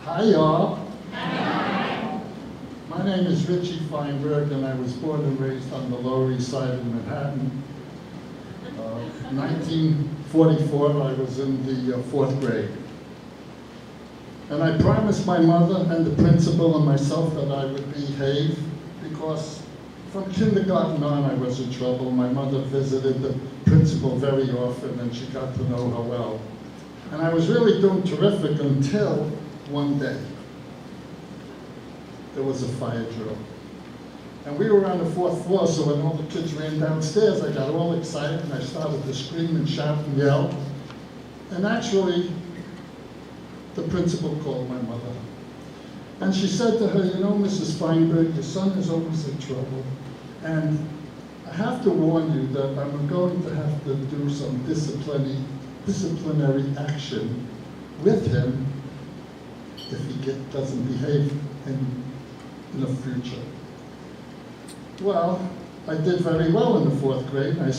Hi, y'all. My name is Richy Feinberg, and I was born and raised on the Lower East Side of Manhattan. 1944, I was in the 4th grade. And I promised my mother and the principal and myself that I would behave, because from kindergarten on I was in trouble. My mother visited the principal very often, and she got to know her well. And I was really doing terrific until one day. There was a fire drill. And we were on the 4th floor, so when all the kids ran downstairs, I got all excited and I started to scream and shout and yell. And actually, the principal called my mother. And she said to her, you know, Mrs. Feinberg, your son is always in trouble. And I have to warn you that I'm going to have to do some disciplinary action with him if he doesn't behave in the future. Well, I did very well in the 4th grade. I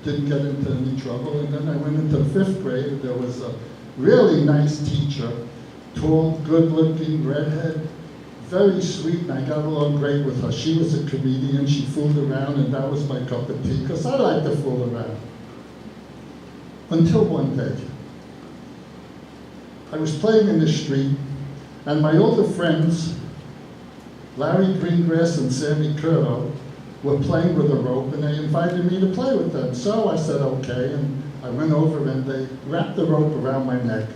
didn't get into any trouble. And then I went into the 5th grade, and there was a really nice teacher, tall, good-looking, redhead, very sweet, and I got along great with her. She was a comedian. She fooled around, and that was my cup of tea, because I like to fool around. Until one day, I was playing in the street, and my older friends, Larry Greengrass and Sammy Curto, were playing with a rope, and they invited me to play with them. So I said, okay, and I went over and they wrapped the rope around my neck.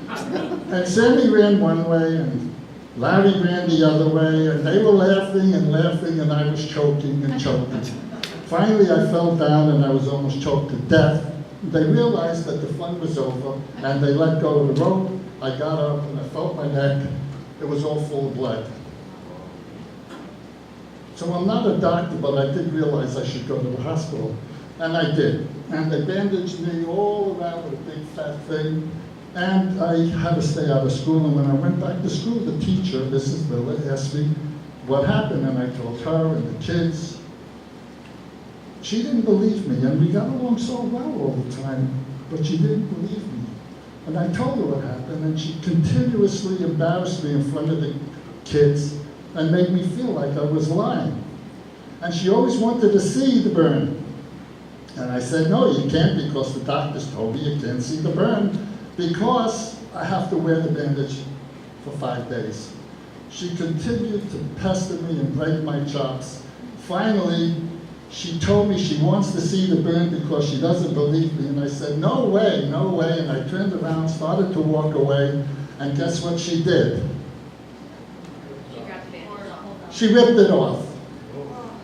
And Sammy ran one way, and Larry ran the other way, and they were laughing, and I was choking and choking. Finally, I fell down, and I was almost choked to death. They realized that the fun was over, and they let go of the rope. I got up, and I felt my neck. It was all full of blood. So I'm not a doctor, but I did realize I should go to the hospital. And I did. And they bandaged me all around with a big fat thing. And I had to stay out of school. And when I went back to school, the teacher, Mrs. Miller, asked me what happened. And I told her and the kids. She didn't believe me. And we got along so well all the time. But she didn't believe me. And I told her what happened. And she continuously embarrassed me in front of the kids and made me feel like I was lying. And she always wanted to see the burn. And I said, no, you can't, because the doctors told me you can't see the burn, because I have to wear the bandage for 5 days. She continued to pester me and break my chops. Finally, she told me she wants to see the burn because she doesn't believe me. And I said, no way, no way. And I turned around, started to walk away, and guess what she did? She ripped it off.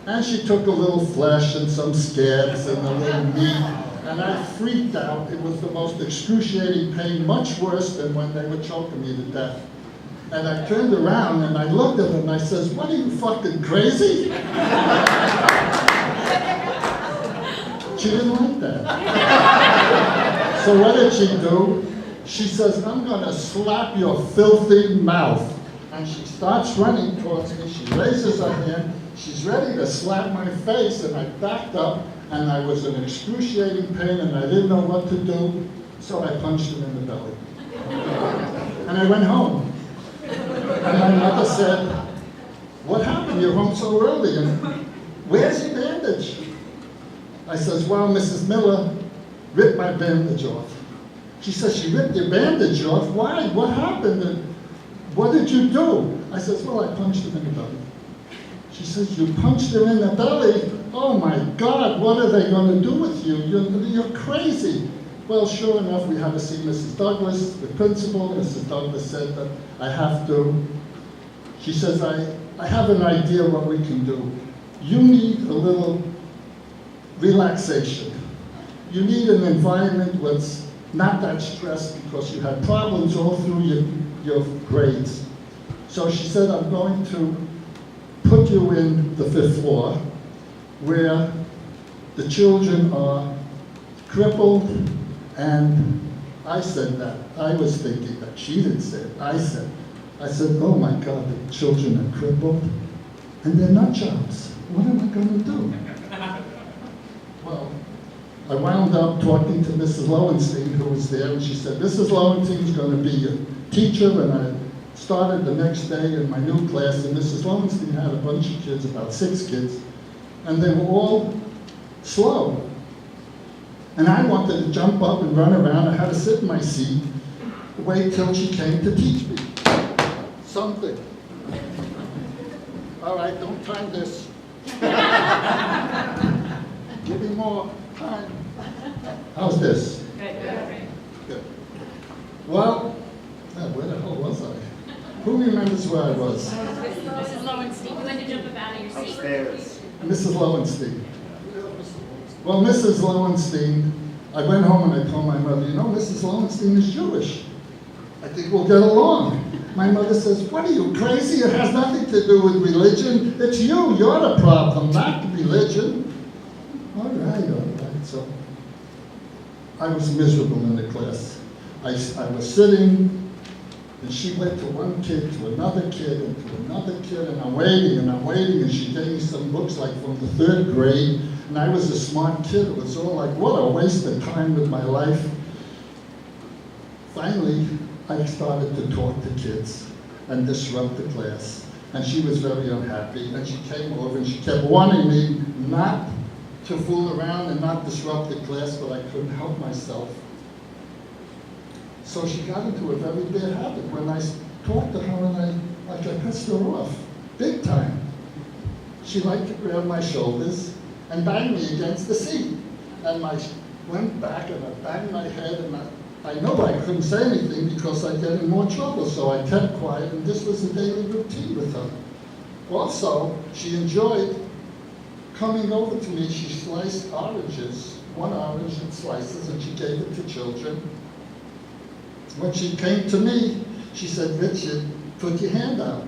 And she took a little flesh and some scabs and a little meat, and I freaked out. It was the most excruciating pain, much worse than when they were choking me to death. And I turned around and I looked at her and I says, what, are you fucking crazy? She didn't like that. So what did she do? She says, I'm gonna slap your filthy mouth. And she starts running towards me. She raises her hand. She's ready to slap my face, and I backed up, and I was in excruciating pain, and I didn't know what to do, so I punched him in the belly. And I went home. And my mother said, what happened? You're home so early, and where's your bandage? I says, well, Mrs. Miller ripped my bandage off. She says, she ripped your bandage off? Why? What happened? What did you do? I says, well, I punched him in the belly. She says, you punched him in the belly? Oh my God, what are they going to do with you? You're crazy. Well, sure enough, we had to see Mrs. Douglas, the principal. Mrs. Douglas said that I have to. She says, I have an idea what we can do. You need a little relaxation. You need an environment that's not that stressed, because you had problems all through your grades. So she said, I'm going to put you in the 5th floor, where the children are crippled. And I said that. I was thinking that. She didn't say it. I said, oh my God, the children are crippled, and they're nut jobs. What am I going to do? Well, I wound up talking to Mrs. Lowenstein, who was there, and she said, Mrs. Lowenstein is going to be your teacher, and I started the next day in my new class, and Mrs. Lowenstein had a bunch of kids, about 6 kids, and they were all slow. And I wanted to jump up and run around. I had to sit in my seat, wait till she came to teach me something. All right, don't time this. Give me more time. How's this? Good. Well, where the hell was I? Who remembers where I was? Mrs. Lowenstein, you had to jump up out of your seat. Upstairs. Mrs. Lowenstein. Well, Mrs. Lowenstein, I went home and I told my mother, you know, Mrs. Lowenstein is Jewish. I think we'll get along. My mother says, what are you, crazy? It has nothing to do with religion. It's you. You're the problem, not the religion. All right. So I was miserable in the class. I was sitting, and she went to one kid, to another kid, and to another kid, and I'm waiting, and she gave me some books like from the 3rd grade, and I was a smart kid. It was all like, what a waste of time with my life. Finally, I started to talk to kids and disrupt the class, and she was very unhappy, and she came over and she kept warning me not to fool around and not disrupt the class, but I couldn't help myself. So she got into a very bad habit. When I talked to her and I pissed her off, big time. She liked to grab my shoulders and bang me against the seat. And I went back and I banged my head, and I know I couldn't say anything because I'd get in more trouble, so I kept quiet, and this was a daily routine with her. Also, she enjoyed coming over to me. She sliced oranges, 1 orange in slices, and she gave it to children. When she came to me, she said, Richard, put your hand out.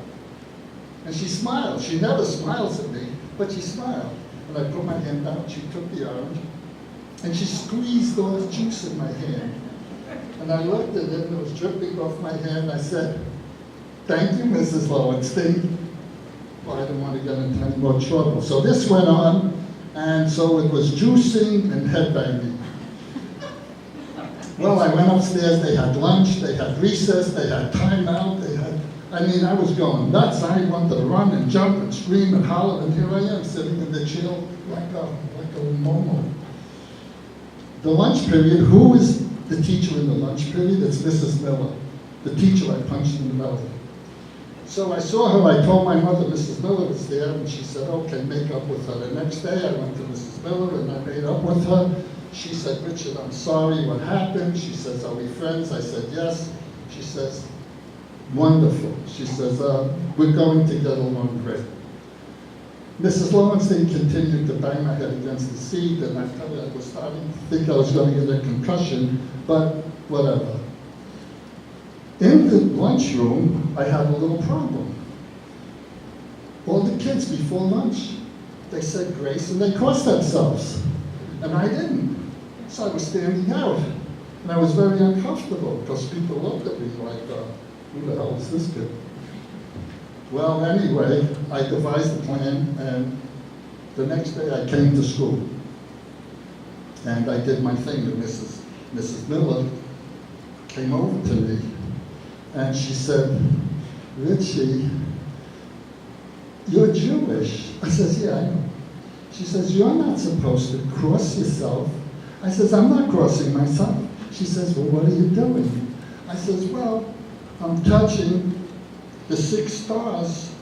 And she smiled. She never smiles at me, but she smiled. And I put my hand out, she took the orange, and she squeezed all the juice in my hand. And I looked at it, and it was dripping off my hand. I said, thank you, Mrs. Lowenstein. Well, I didn't want to get into any more trouble. So this went on, and so it was juicing and headbanging. Well, I went upstairs, they had lunch, they had recess, they had timeout, I was going nuts. I wanted to run and jump and scream and holler, and here I am sitting in the chair like a momo. The lunch period, who is the teacher in the lunch period? It's Mrs. Miller, the teacher I punched in the belly. So I saw her, I told my mother Mrs. Miller was there, and she said, okay, make up with her. The next day I went to Mrs. Miller and I made up with her. She said, Richard, I'm sorry, what happened? She says, are we friends? I said, yes. She says, wonderful. She says, we're going to get along great. Mrs. Lowenstein continued to bang my head against the seat, and I tell you, I was starting to think I was going to get a concussion, but whatever. In the lunchroom, I had a little problem. All the kids before lunch, they said grace and they crossed themselves, and I didn't. So I was standing out, and I was very uncomfortable because people looked at me like, who the hell is this kid? Well, anyway, I devised a plan, and the next day I came to school, and I did my thing, and Mrs. Miller came over to me, and she said, Richie, you're Jewish. I says, yeah, I know. She says, you're not supposed to cross yourself. I says, I'm not crossing myself. She says, well, what are you doing? I says, well, I'm touching the 6 stars,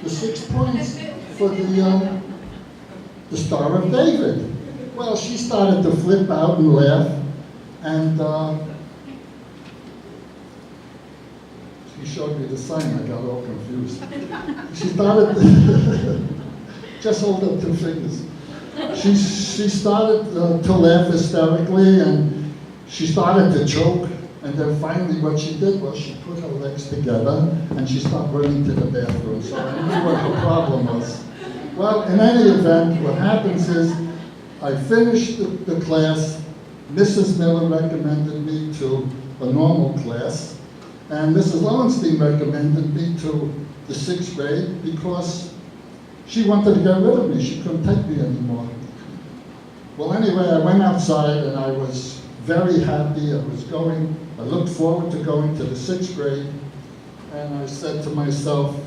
the 6 points for the Star of David. Well, she started to flip out and laugh, and she showed me the sign. I got all confused. She started, just hold up 2 fingers. She started to laugh hysterically, and she started to choke. And then finally what she did was she put her legs together and she stopped running to the bathroom. So I knew what her problem was. Well, in any event, what happens is I finished the class. Mrs. Miller recommended me to a normal class. And Mrs. Lowenstein recommended me to the 6th grade because she wanted to get rid of me. She couldn't take me anymore. Well, anyway, I went outside and I was very happy. I looked forward to going to the 6th grade, and I said to myself,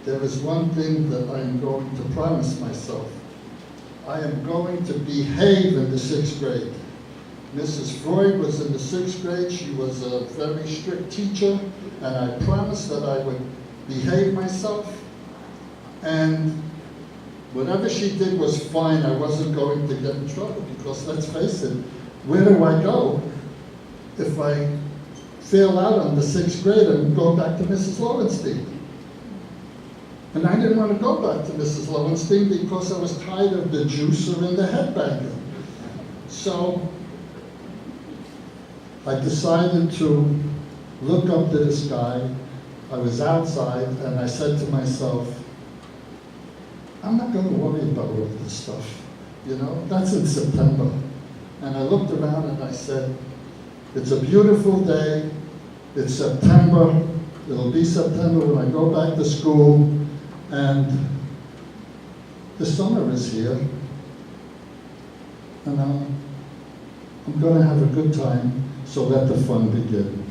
there is one thing that I am going to promise myself. I am going to behave in the 6th grade. Mrs. Freud was in the 6th grade. She was a very strict teacher, and I promised that I would behave myself. And whatever she did was fine. I wasn't going to get in trouble because, let's face it, where do I go if I fail out on the 6th grade and go back to Mrs. Lowenstein? And I didn't want to go back to Mrs. Lowenstein because I was tired of the juicer and the headbanger. So I decided to look up to the sky. I was outside, and I said to myself, I'm not going to worry about all this stuff. You know, that's in September. And I looked around and I said, it's a beautiful day. It's September. It'll be September when I go back to school. And the summer is here. And I'm going to have a good time, so let the fun begin.